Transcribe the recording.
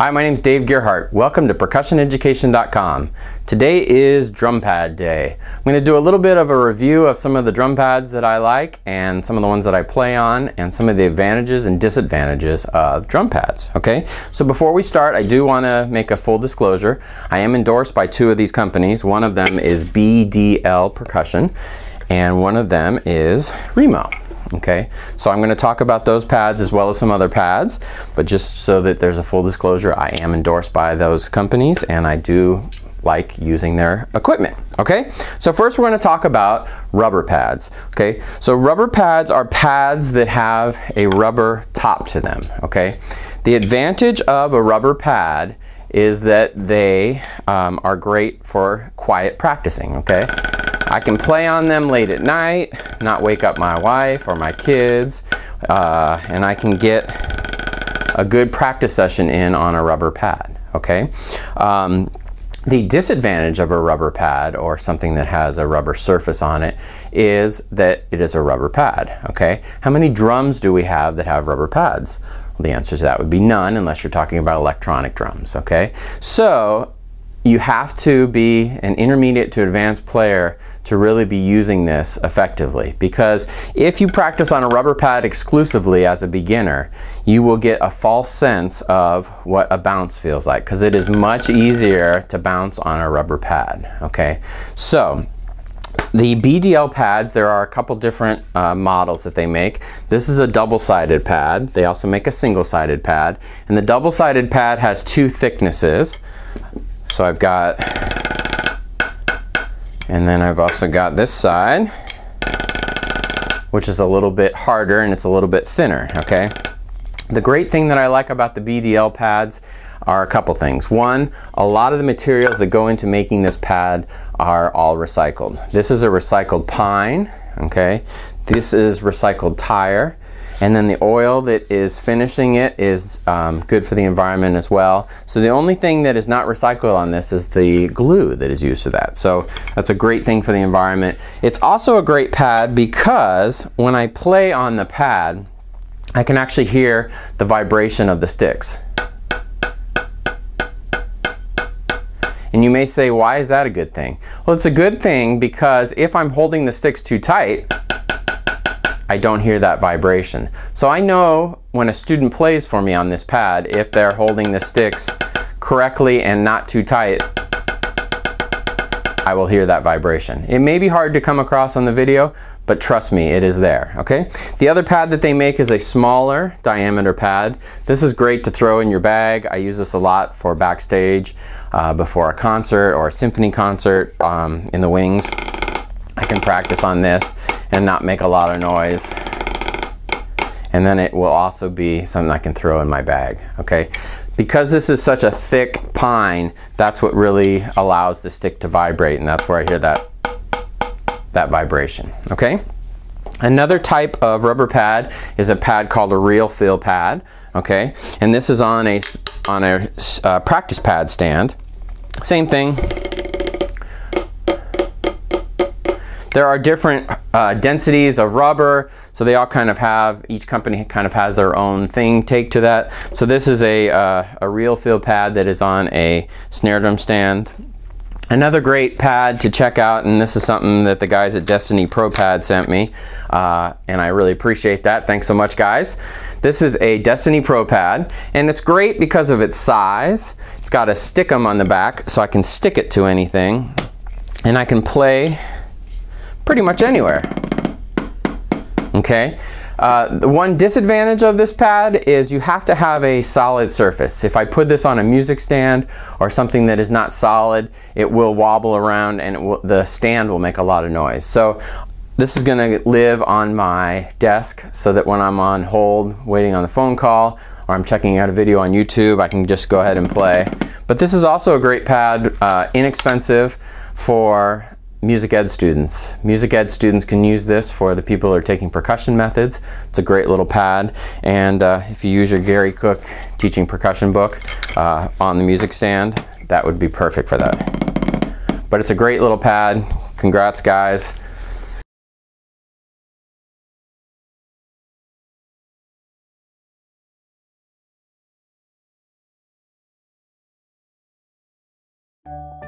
Hi, my name is Dave Gerhardt. Welcome to percussioneducation.com. Today is drum pad day. I'm going to do a little bit of a review of some of the drum pads that I like and some of the ones that I play on and some of the advantages and disadvantages of drum pads. Okay, so before we start, I do want to make a full disclosure. I am endorsed by two of these companies. One of them is Bdl Percussion and one of them is Remo. Okay, so I'm going to talk about those pads as well as some other pads, but just so that there's a full disclosure, I am endorsed by those companies and I do like using their equipment. Okay, so first we're going to talk about rubber pads. Okay, so rubber pads are pads that have a rubber top to them. Okay, the advantage of a rubber pad is that they are great for quiet practicing. Okay, I can play on them late at night, not wake up my wife or my kids, and I can get a good practice session in on a rubber pad. Okay. The disadvantage of a rubber pad or something that has a rubber surface on it is that it is a rubber pad. Okay. How many drums do we have that have rubber pads? Well, the answer to that would be none unless you're talking about electronic drums. Okay. So you have to be an intermediate to advanced player to really be using this effectively, because if you practice on a rubber pad exclusively as a beginner, you will get a false sense of what a bounce feels like, because it is much easier to bounce on a rubber pad. Okay, so the Bdl pads, there are a couple different models that they make. This is a double-sided pad. They also make a single-sided pad, and the double-sided pad has two thicknesses. So I've got, and then I've also got this side, which is a little bit harder and it's a little bit thinner. Okay. The great thing that I like about the Bdl pads are a couple things. One, a lot of the materials that go into making this pad are all recycled. This is a recycled pine. Okay. This is recycled tire. And then the oil that is finishing it is good for the environment as well. So the only thing that is not recycled on this is the glue that is used to that. So that's a great thing for the environment. It's also a great pad because when I play on the pad, I can actually hear the vibration of the sticks. And you may say, why is that a good thing? Well, it's a good thing because if I'm holding the sticks too tight, I don't hear that vibration. So I know when a student plays for me on this pad, if they're holding the sticks correctly and not too tight, I will hear that vibration. It may be hard to come across on the video, but trust me, it is there. Okay. The other pad that they make is a smaller diameter pad. This is great to throw in your bag. I use this a lot for backstage before a concert or a symphony concert in the wings. I can practice on this and not make a lot of noise, and then it will also be something I can throw in my bag. Okay, because this is such a thick pine, that's what really allows the stick to vibrate, and that's where I hear that vibration. Okay, another type of rubber pad is a pad called a real feel pad. Okay, and this is on a practice pad stand. Same thing. There are different densities of rubber, so they all kind of have, each company kind of has their own thing take to that. So this is a real feel pad that is on a snare drum stand. Another great pad to check out, and this is something that the guys at Destiny Pro Pad sent me, and I really appreciate that. Thanks so much, guys. This is a Destiny Pro Pad, and it's great because of its size. It's got a stickum on the back, so I can stick it to anything, and I can play pretty much anywhere. Okay. The one disadvantage of this pad is you have to have a solid surface. If I put this on a music stand or something that is not solid, it will wobble around and the stand will make a lot of noise. So this is going to live on my desk so that when I'm on hold waiting on the phone call or I'm checking out a video on YouTube, I can just go ahead and play. But this is also a great pad, inexpensive for music ed students. Music ed students can use this for the people who are taking percussion methods. It's a great little pad, and if you use your Gary Cook teaching percussion book on the music stand, that would be perfect for that. But it's a great little pad. Congrats, guys. you.